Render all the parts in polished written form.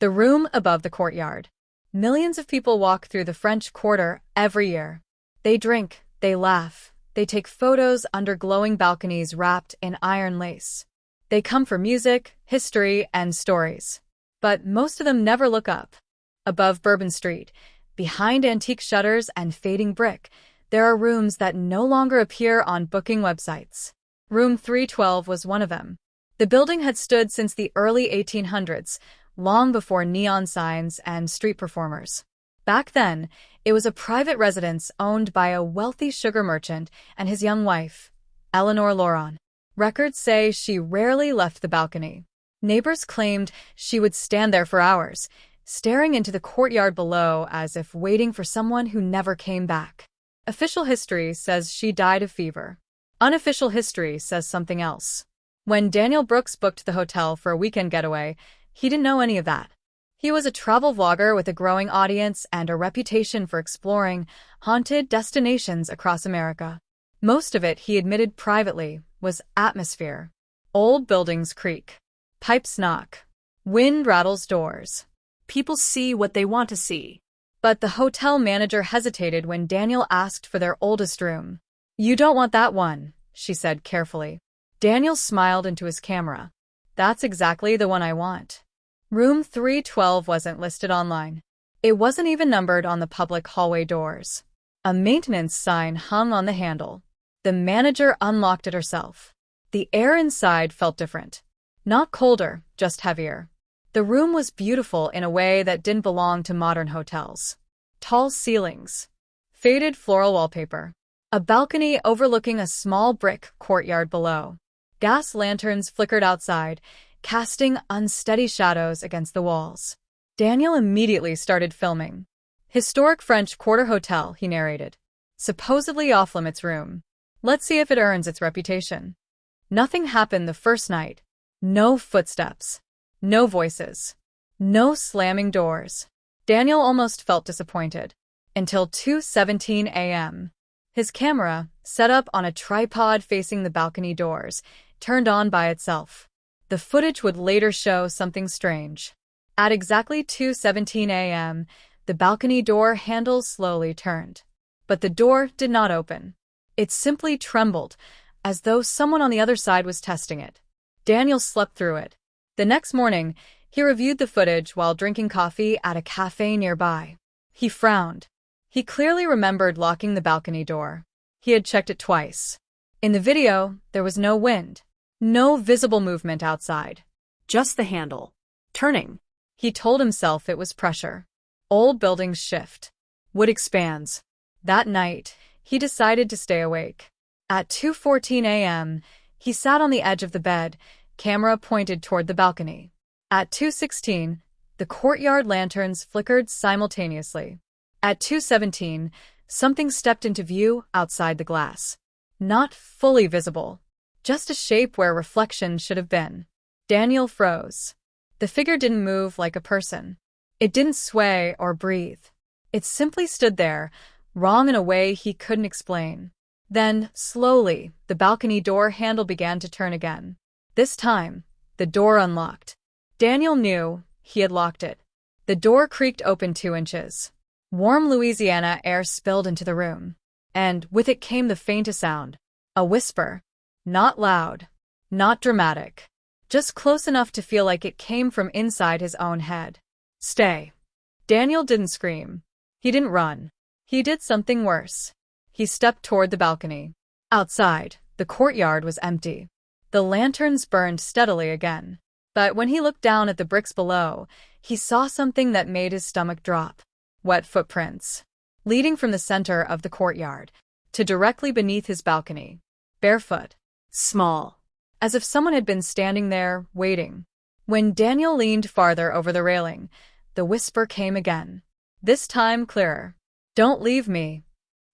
The room above the courtyard. Millions of people walk through the French Quarter every year. They drink, they laugh, they take photos under glowing balconies wrapped in iron lace. They come for music, history, and stories. But most of them never look up. Above Bourbon Street, behind antique shutters and fading brick, there are rooms that no longer appear on booking websites. Room 312 was one of them. The building had stood since the early 1800s, long before neon signs and street performers. Back then, it was a private residence owned by a wealthy sugar merchant and his young wife, Eleanor Laurent. Records say she rarely left the balcony. Neighbors claimed she would stand there for hours, staring into the courtyard below as if waiting for someone who never came back. Official history says she died of fever. Unofficial history says something else. When Daniel Brooks booked the hotel for a weekend getaway, he didn't know any of that. He was a travel vlogger with a growing audience and a reputation for exploring haunted destinations across America. Most of it, he admitted privately, was atmosphere. Old buildings creak. Pipes knock. Wind rattles doors. People see what they want to see. But the hotel manager hesitated when Daniel asked for their oldest room. "You don't want that one," she said carefully. Daniel smiled into his camera. "That's exactly the one I want." Room 312 wasn't listed online. It wasn't even numbered on the public hallway doors. A maintenance sign hung on the handle. The manager unlocked it herself. The air inside felt different. Not colder, just heavier. The room was beautiful in a way that didn't belong to modern hotels. Tall ceilings. Faded floral wallpaper. A balcony overlooking a small brick courtyard below. Gas lanterns flickered outside, casting unsteady shadows against the walls. Daniel immediately started filming. "Historic French Quarter Hotel," he narrated. "Supposedly off-limits room. Let's see if it earns its reputation." Nothing happened the first night. No footsteps. No voices. No slamming doors. Daniel almost felt disappointed. Until 2:17 a.m. His camera, set up on a tripod facing the balcony doors, turned on by itself. The footage would later show something strange. At exactly 2:17 a.m., the balcony door handle slowly turned. But the door did not open. It simply trembled, as though someone on the other side was testing it. Daniel slept through it. The next morning, he reviewed the footage while drinking coffee at a cafe nearby. He frowned. He clearly remembered locking the balcony door. He had checked it twice. In the video, there was no wind. No visible movement outside. Just the handle. Turning. He told himself it was pressure. Old buildings shift. Wood expands. That night, he decided to stay awake. At 2:14 a.m., he sat on the edge of the bed, camera pointed toward the balcony. At 2:16, the courtyard lanterns flickered simultaneously. At 2:17, something stepped into view outside the glass. Not fully visible. Just a shape where reflection should have been. Daniel froze. The figure didn't move like a person. It didn't sway or breathe. It simply stood there, wrong in a way he couldn't explain. Then, slowly, the balcony door handle began to turn again. This time, the door unlocked. Daniel knew he had locked it. The door creaked open 2 inches. Warm Louisiana air spilled into the room. And with it came the faintest sound. A whisper. Not loud. Not dramatic. Just close enough to feel like it came from inside his own head. "Stay." Daniel didn't scream. He didn't run. He did something worse. He stepped toward the balcony. Outside, the courtyard was empty. The lanterns burned steadily again. But when he looked down at the bricks below, he saw something that made his stomach drop. Wet footprints. Leading from the center of the courtyard to directly beneath his balcony. Barefoot. Small. As if someone had been standing there, waiting. When Daniel leaned farther over the railing, the whisper came again. This time clearer. "Don't leave me."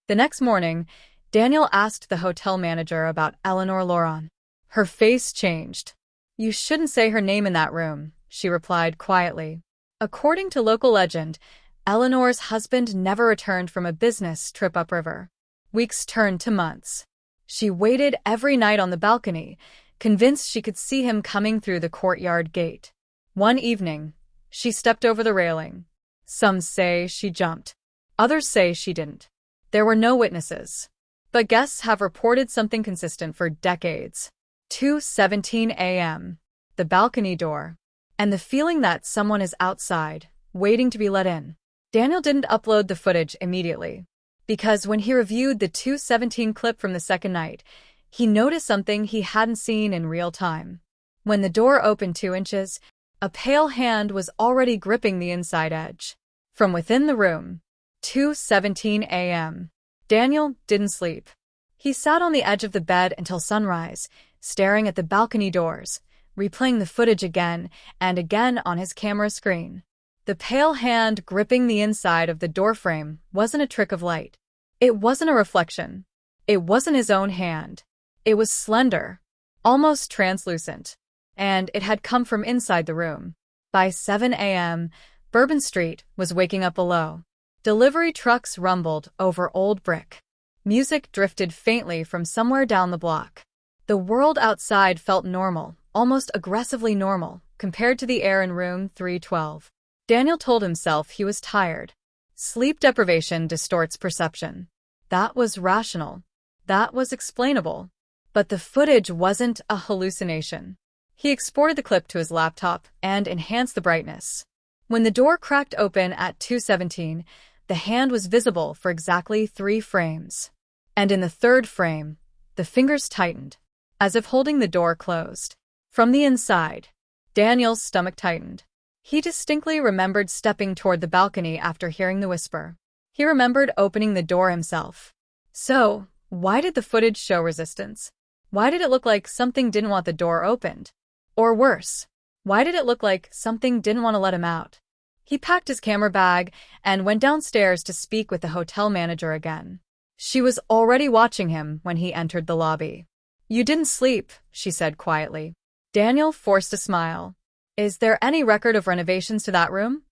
The next morning, Daniel asked the hotel manager about Eleanor Laurent. Her face changed. "You shouldn't say her name in that room," she replied quietly. According to local legend, Eleanor's husband never returned from a business trip upriver. Weeks turned to months. She waited every night on the balcony, convinced she could see him coming through the courtyard gate. One evening, She stepped over the railing. Some say she jumped. Others say she didn't. There were no witnesses. But guests have reported something consistent for decades. 2:17 a.m. The balcony door. And the feeling that someone is outside, waiting to be let in. Daniel didn't upload the footage immediately. Because when he reviewed the 2:17 clip from the second night, he noticed something he hadn't seen in real time. When the door opened 2 inches, a pale hand was already gripping the inside edge. From within the room. 2:17 a.m. Daniel didn't sleep. He sat on the edge of the bed until sunrise, staring at the balcony doors, replaying the footage again and again on his camera screen. The pale hand gripping the inside of the doorframe wasn't a trick of light. It wasn't a reflection. It wasn't his own hand. It was slender, almost translucent, and it had come from inside the room. By 7 a.m., Bourbon Street was waking up below. Delivery trucks rumbled over old brick. Music drifted faintly from somewhere down the block. The world outside felt normal, almost aggressively normal, compared to the air in room 312. Daniel told himself he was tired. Sleep deprivation distorts perception. That was rational. That was explainable. But the footage wasn't a hallucination. He exported the clip to his laptop and enhanced the brightness. When the door cracked open at 2:17, the hand was visible for exactly 3 frames. And in the third frame, the fingers tightened, as if holding the door closed. From the inside, Daniel's stomach tightened. He distinctly remembered stepping toward the balcony after hearing the whisper. He remembered opening the door himself. So, why did the footage show resistance? Why did it look like something didn't want the door opened? Or worse, why did it look like something didn't want to let him out? He packed his camera bag and went downstairs to speak with the hotel manager again. She was already watching him when he entered the lobby. "You didn't sleep," she said quietly. Daniel forced a smile. "Is there any record of renovations to that room?"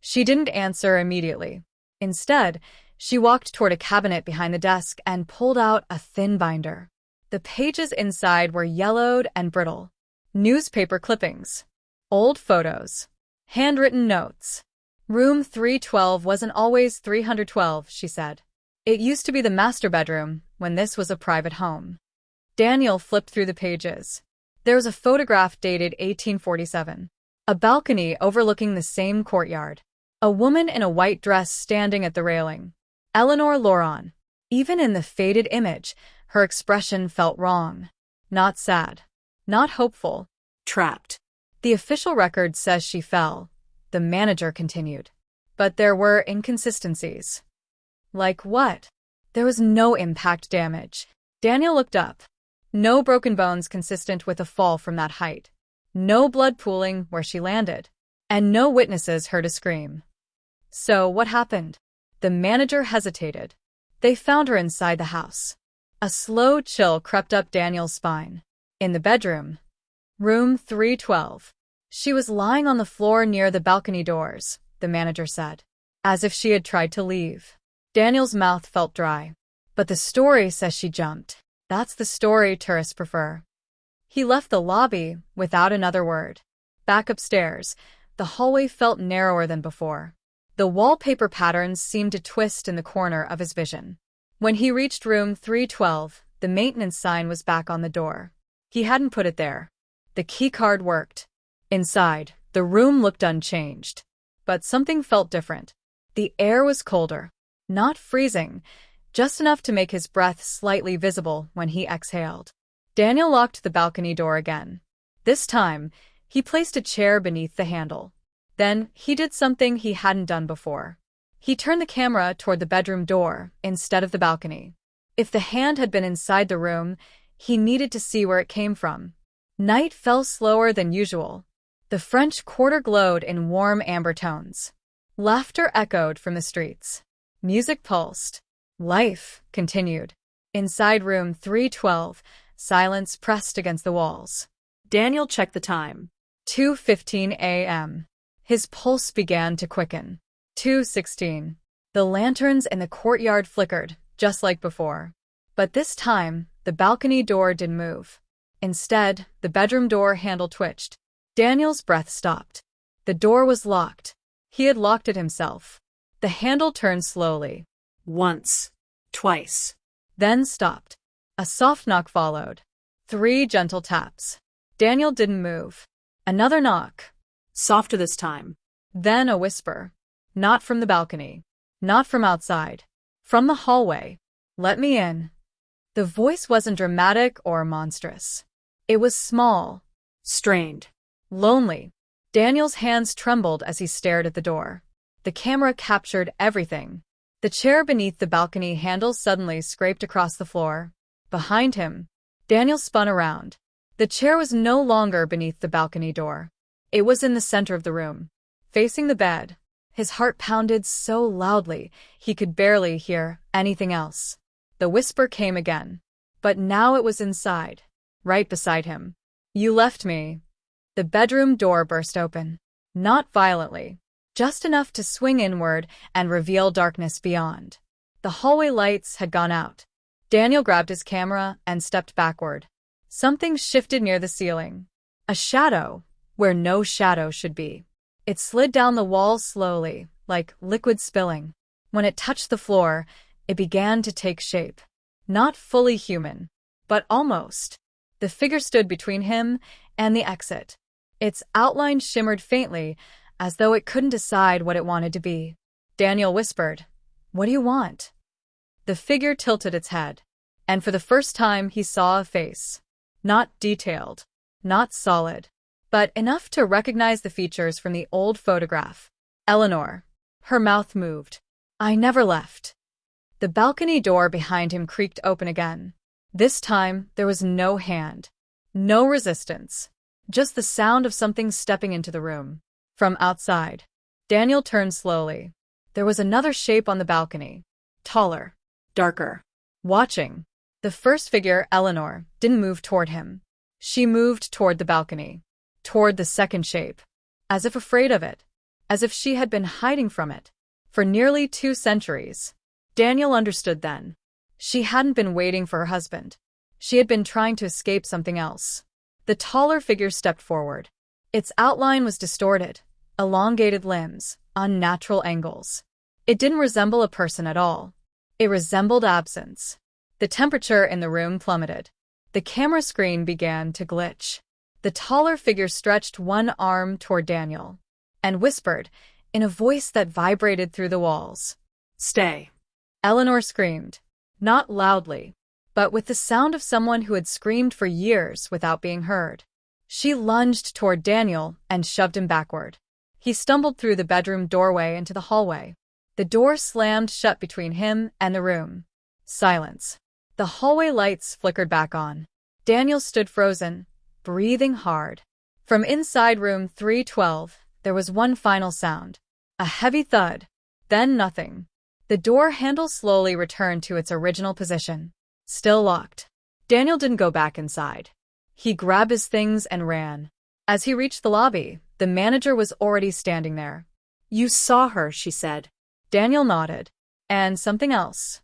She didn't answer immediately. Instead, she walked toward a cabinet behind the desk and pulled out a thin binder. The pages inside were yellowed and brittle. Newspaper clippings. Old photos. Handwritten notes. "Room 312 wasn't always 312, she said. "It used to be the master bedroom when this was a private home." Daniel flipped through the pages. There was a photograph dated 1847. A balcony overlooking the same courtyard. A woman in a white dress standing at the railing. Eleanor Lauron. Even in the faded image, her expression felt wrong. Not sad. Not hopeful. Trapped. "The official record says she fell," the manager continued. "But there were inconsistencies." Like what? There was no impact damage. Daniel looked up. No broken bones consistent with a fall from that height. No blood pooling where she landed. And no witnesses heard a scream. So what happened? The manager hesitated. They found her inside the house. A slow chill crept up Daniel's spine. In the bedroom. Room 312. She was lying on the floor near the balcony doors, the manager said. As if she had tried to leave. Daniel's mouth felt dry. But the story says she jumped. That's the story tourists prefer. He left the lobby without another word. Back upstairs, the hallway felt narrower than before. The wallpaper patterns seemed to twist in the corner of his vision. When he reached room 312, the maintenance sign was back on the door. He hadn't put it there. The keycard worked. Inside, the room looked unchanged. But something felt different. The air was colder. Not freezing, just enough to make his breath slightly visible when he exhaled. Daniel locked the balcony door again. This time, he placed a chair beneath the handle. Then, he did something he hadn't done before. He turned the camera toward the bedroom door instead of the balcony. If the hand had been inside the room, he needed to see where it came from. Night fell slower than usual. The French Quarter glowed in warm amber tones. Laughter echoed from the streets. Music pulsed. Life continued. Inside room 312, silence pressed against the walls. Daniel checked the time. 2:15 a.m. His pulse began to quicken. 2:16. The lanterns in the courtyard flickered, just like before. But this time, the balcony door didn't move. Instead, the bedroom door handle twitched. Daniel's breath stopped. The door was locked. He had locked it himself. The handle turned slowly. Once. Twice. Then stopped. A soft knock followed. 3 gentle taps. Daniel didn't move. Another knock. Softer this time. Then a whisper. Not from the balcony. Not from outside. From the hallway. Let me in. The voice wasn't dramatic or monstrous. It was small. Strained. Lonely. Daniel's hands trembled as he stared at the door. The camera captured everything. The chair beneath the balcony handle suddenly scraped across the floor. Behind him, Daniel spun around. The chair was no longer beneath the balcony door. It was in the center of the room, facing the bed. His heart pounded so loudly he could barely hear anything else. The whisper came again, but now it was inside, right beside him. You left me. The bedroom door burst open. Not violently, just enough to swing inward and reveal darkness beyond. The hallway lights had gone out. Daniel grabbed his camera and stepped backward. Something shifted near the ceiling. A shadow, where no shadow should be. It slid down the wall slowly, like liquid spilling. When it touched the floor, it began to take shape. Not fully human, but almost. The figure stood between him and the exit. Its outline shimmered faintly, as though it couldn't decide what it wanted to be. Daniel whispered, "What do you want?" The figure tilted its head, and for the first time he saw a face. Not detailed, not solid, but enough to recognize the features from the old photograph. Eleanor. Her mouth moved. "I never left." The balcony door behind him creaked open again. This time, there was no hand. No resistance. Just the sound of something stepping into the room. From outside, Daniel turned slowly. There was another shape on the balcony. Taller. Darker. Watching. The first figure, Eleanor, didn't move toward him. She moved toward the balcony. Toward the second shape. As if afraid of it. As if she had been hiding from it. For nearly 2 centuries. Daniel understood then. She hadn't been waiting for her husband. She had been trying to escape something else. The taller figure stepped forward. Its outline was distorted. Elongated limbs, unnatural angles. It didn't resemble a person at all. It resembled absence. The temperature in the room plummeted. The camera screen began to glitch. The taller figure stretched one arm toward Daniel and whispered, in a voice that vibrated through the walls, "Stay." Eleanor screamed, not loudly, but with the sound of someone who had screamed for years without being heard. She lunged toward Daniel and shoved him backward. He stumbled through the bedroom doorway into the hallway. The door slammed shut between him and the room. Silence. The hallway lights flickered back on. Daniel stood frozen, breathing hard. From inside room 312, there was one final sound. A heavy thud. Then nothing. The door handle slowly returned to its original position. Still locked. Daniel didn't go back inside. He grabbed his things and ran. As he reached the lobby, the manager was already standing there. "You saw her," she said. Daniel nodded. "And something else."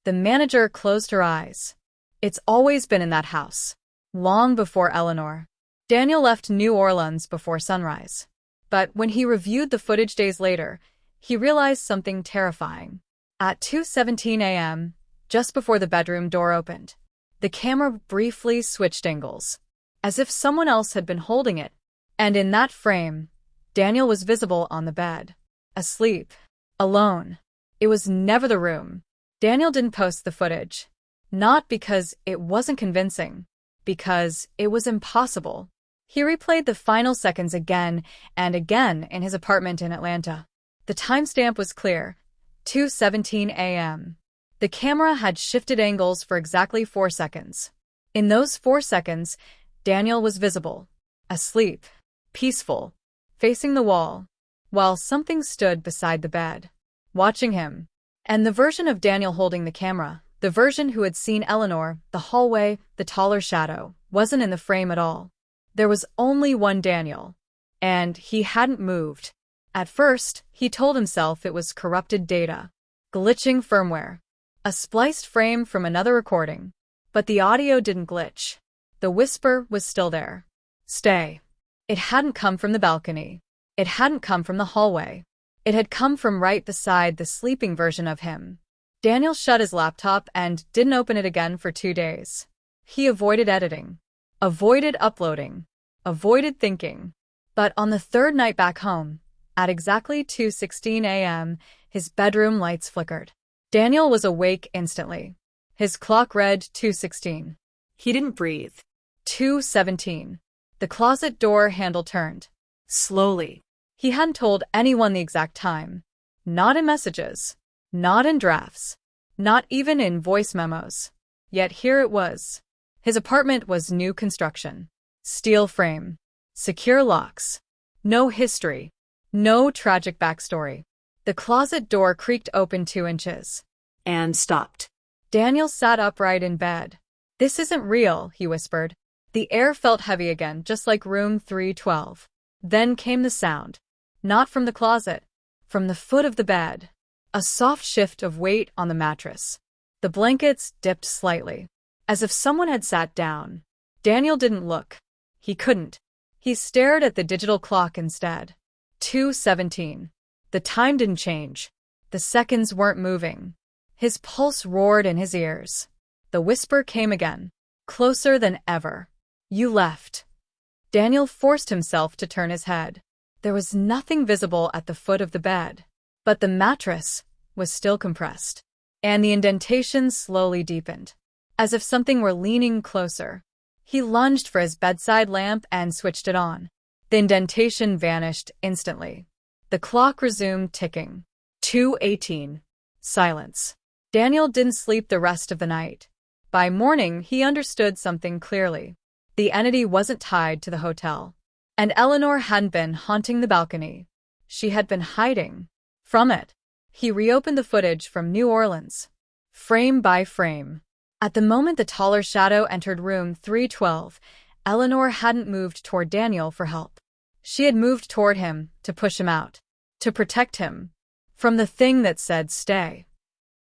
The manager closed her eyes. "It's always been in that house. Long before Eleanor." Daniel left New Orleans before sunrise. But when he reviewed the footage days later, he realized something terrifying. At 2:17 a.m., just before the bedroom door opened, the camera briefly switched angles, as if someone else had been holding it. And in that frame, Daniel was visible on the bed. Asleep. Alone. It was never the room. Daniel didn't post the footage. Not because it wasn't convincing. Because it was impossible. He replayed the final seconds again and again in his apartment in Atlanta. The timestamp was clear. 2:17 a.m. The camera had shifted angles for exactly 4 seconds. In those 4 seconds, Daniel was visible. Asleep. Peaceful. Facing the wall. While something stood beside the bed. Watching him. And the version of Daniel holding the camera, the version who had seen Eleanor, the hallway, the taller shadow, wasn't in the frame at all. There was only one Daniel. And he hadn't moved. At first, he told himself it was corrupted data. Glitching firmware. A spliced frame from another recording. But the audio didn't glitch. The whisper was still there. Stay. It hadn't come from the balcony. It hadn't come from the hallway. It had come from right beside the sleeping version of him. Daniel shut his laptop and didn't open it again for 2 days. He avoided editing, avoided uploading, avoided thinking. But on the third night back home, at exactly 2:16 a.m., his bedroom lights flickered. Daniel was awake instantly. His clock read 2:16. He didn't breathe. 2:17. The closet door handle turned. Slowly. He hadn't told anyone the exact time. Not in messages. Not in drafts. Not even in voice memos. Yet here it was. His apartment was new construction. Steel frame. Secure locks. No history. No tragic backstory. The closet door creaked open 2 inches. And stopped. Daniel sat upright in bed. "This isn't real," he whispered. The air felt heavy again, just like room 312. Then came the sound. Not from the closet. From the foot of the bed. A soft shift of weight on the mattress. The blankets dipped slightly, as if someone had sat down. Daniel didn't look. He couldn't. He stared at the digital clock instead. 2:17. The time didn't change. The seconds weren't moving. His pulse roared in his ears. The whisper came again, closer than ever. "You left." Daniel forced himself to turn his head. There was nothing visible at the foot of the bed, but the mattress was still compressed, and the indentation slowly deepened, as if something were leaning closer. He lunged for his bedside lamp and switched it on. The indentation vanished instantly. The clock resumed ticking. 2:18. Silence. Daniel didn't sleep the rest of the night. By morning, he understood something clearly. The entity wasn't tied to the hotel. And Eleanor hadn't been haunting the balcony. She had been hiding from it. He reopened the footage from New Orleans, frame by frame. At the moment the taller shadow entered room 312, Eleanor hadn't moved toward Daniel for help. She had moved toward him to push him out, to protect him from the thing that said stay.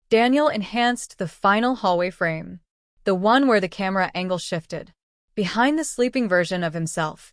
Daniel enhanced the final hallway frame, the one where the camera angle shifted. Behind the sleeping version of himself,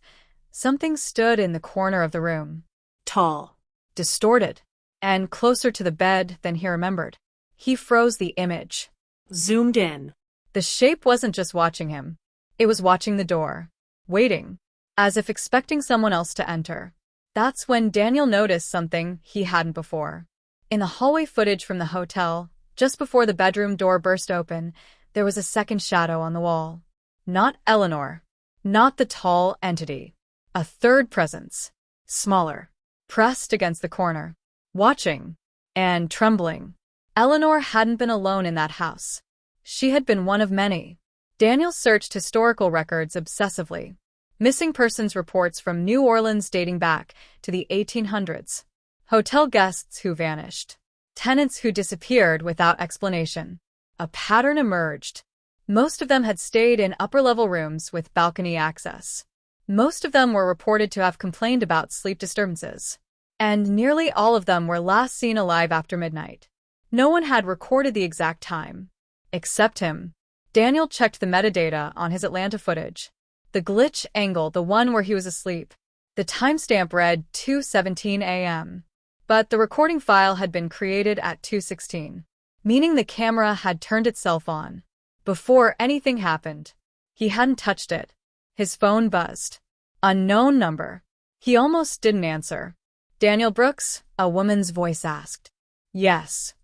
something stood in the corner of the room. Tall. Distorted. And closer to the bed than he remembered. He froze the image. Zoomed in. The shape wasn't just watching him. It was watching the door. Waiting. As if expecting someone else to enter. That's when Daniel noticed something he hadn't before. In the hallway footage from the hotel, just before the bedroom door burst open, there was a second shadow on the wall. Not Eleanor. Not the tall entity. A third presence. Smaller. Pressed against the corner. Watching. And trembling. Eleanor hadn't been alone in that house. She had been one of many. Daniel searched historical records obsessively. Missing persons reports from New Orleans dating back to the 1800s. Hotel guests who vanished. Tenants who disappeared without explanation. A pattern emerged. Most of them had stayed in upper-level rooms with balcony access. Most of them were reported to have complained about sleep disturbances. And nearly all of them were last seen alive after midnight. No one had recorded the exact time. Except him. Daniel checked the metadata on his Atlanta footage. The glitch angle, the one where he was asleep. The timestamp read 2:17 a.m. But the recording file had been created at 2:16, meaning the camera had turned itself on. Before anything happened. He hadn't touched it. His phone buzzed. Unknown number. He almost didn't answer. "Daniel Brooks?" a woman's voice asked. "Yes.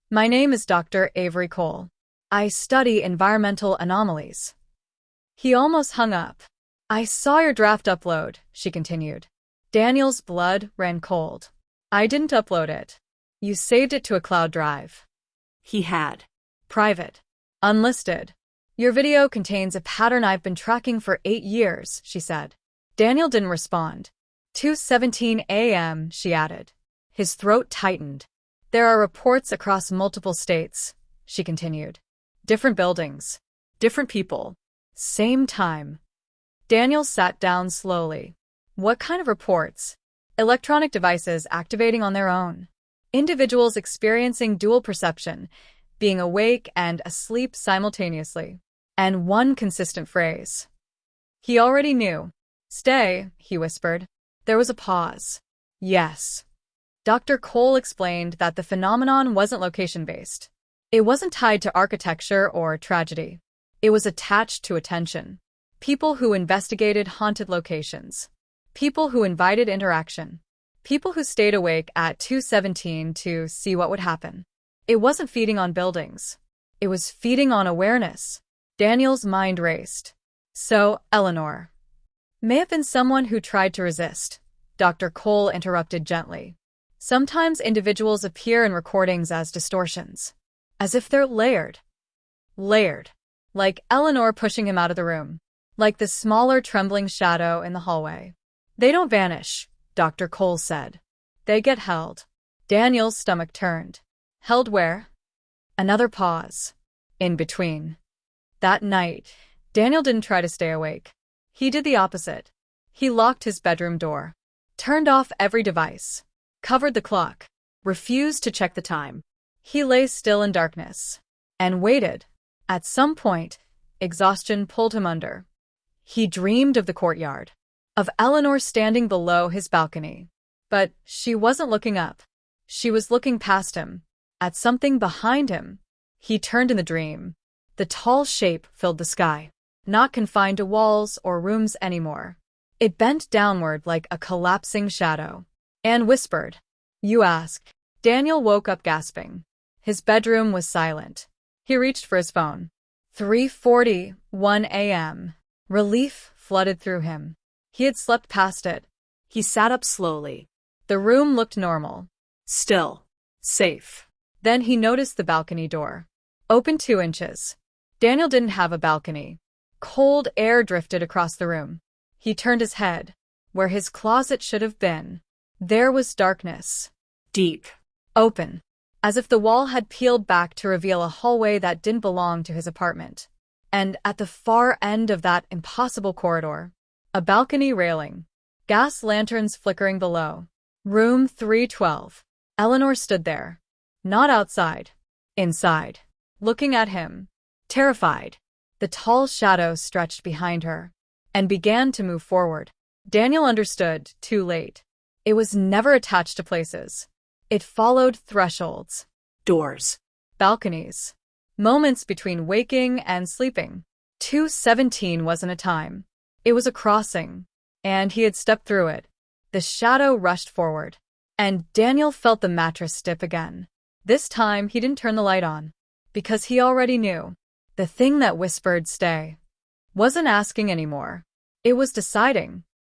My name is Dr. Avery Cole. I study environmental anomalies." He almost hung up. "I saw your draft upload," she continued. Daniel's blood ran cold. "I didn't upload it. You saved it to a cloud drive." He had. "Private. Unlisted. Your video contains a pattern I've been tracking for 8 years," she said. Daniel didn't respond. 2:17 a.m., she added. His throat tightened. "There are reports across multiple states," she continued. "Different buildings. Different people. Same time." Daniel sat down slowly. "What kind of reports?" "Electronic devices activating on their own. Individuals experiencing dual perception, being awake and asleep simultaneously. And one consistent phrase." He already knew. "Stay," he whispered. There was a pause. Yes. Dr. Cole explained that the phenomenon wasn't location-based. It wasn't tied to architecture or tragedy. It was attached to attention. People who investigated haunted locations. People who invited interaction. People who stayed awake at 2:17 to see what would happen. It wasn't feeding on buildings. It was feeding on awareness. Daniel's mind raced. So, Eleanor may have been someone who tried to resist. Dr. Cole interrupted gently. Sometimes individuals appear in recordings as distortions, as if they're layered. Layered. Like Eleanor pushing him out of the room. Like the smaller trembling shadow in the hallway. They don't vanish, Dr. Cole said. They get held. Daniel's stomach turned. Held where? Another pause. In between. That night, Daniel didn't try to stay awake. He did the opposite. He locked his bedroom door. Turned off every device. Covered the clock. Refused to check the time. He lay still in darkness. And waited. At some point, exhaustion pulled him under. He dreamed of the courtyard. Of Eleanor standing below his balcony. But she wasn't looking up. She was looking past him. At something behind him. He turned in the dream. The tall shape filled the sky. Not confined to walls or rooms anymore. It bent downward like a collapsing shadow. Anne whispered. You ask. Daniel woke up gasping. His bedroom was silent. He reached for his phone. 3:41 a.m. Relief flooded through him. He had slept past it. He sat up slowly. The room looked normal. Still. Safe. Then he noticed the balcony door. Open 2 inches. Daniel didn't have a balcony. Cold air drifted across the room. He turned his head. Where his closet should have been. There was darkness. Deep. Open. As if the wall had peeled back to reveal a hallway that didn't belong to his apartment. And at the far end of that impossible corridor, a balcony railing. Gas lanterns flickering below. Room 312. Eleanor stood there. Not outside. Inside. Looking at him. Terrified. The tall shadow stretched behind her. And began to move forward. Daniel understood, too late. It was never attached to places. It followed thresholds. Doors. Balconies. Moments between waking and sleeping. 2:17 wasn't a time. It was a crossing. And he had stepped through it. The shadow rushed forward. And Daniel felt the mattress dip again. This time he didn't turn the light on. Because he already knew. The thing that whispered stay wasn't asking anymore. It was deciding.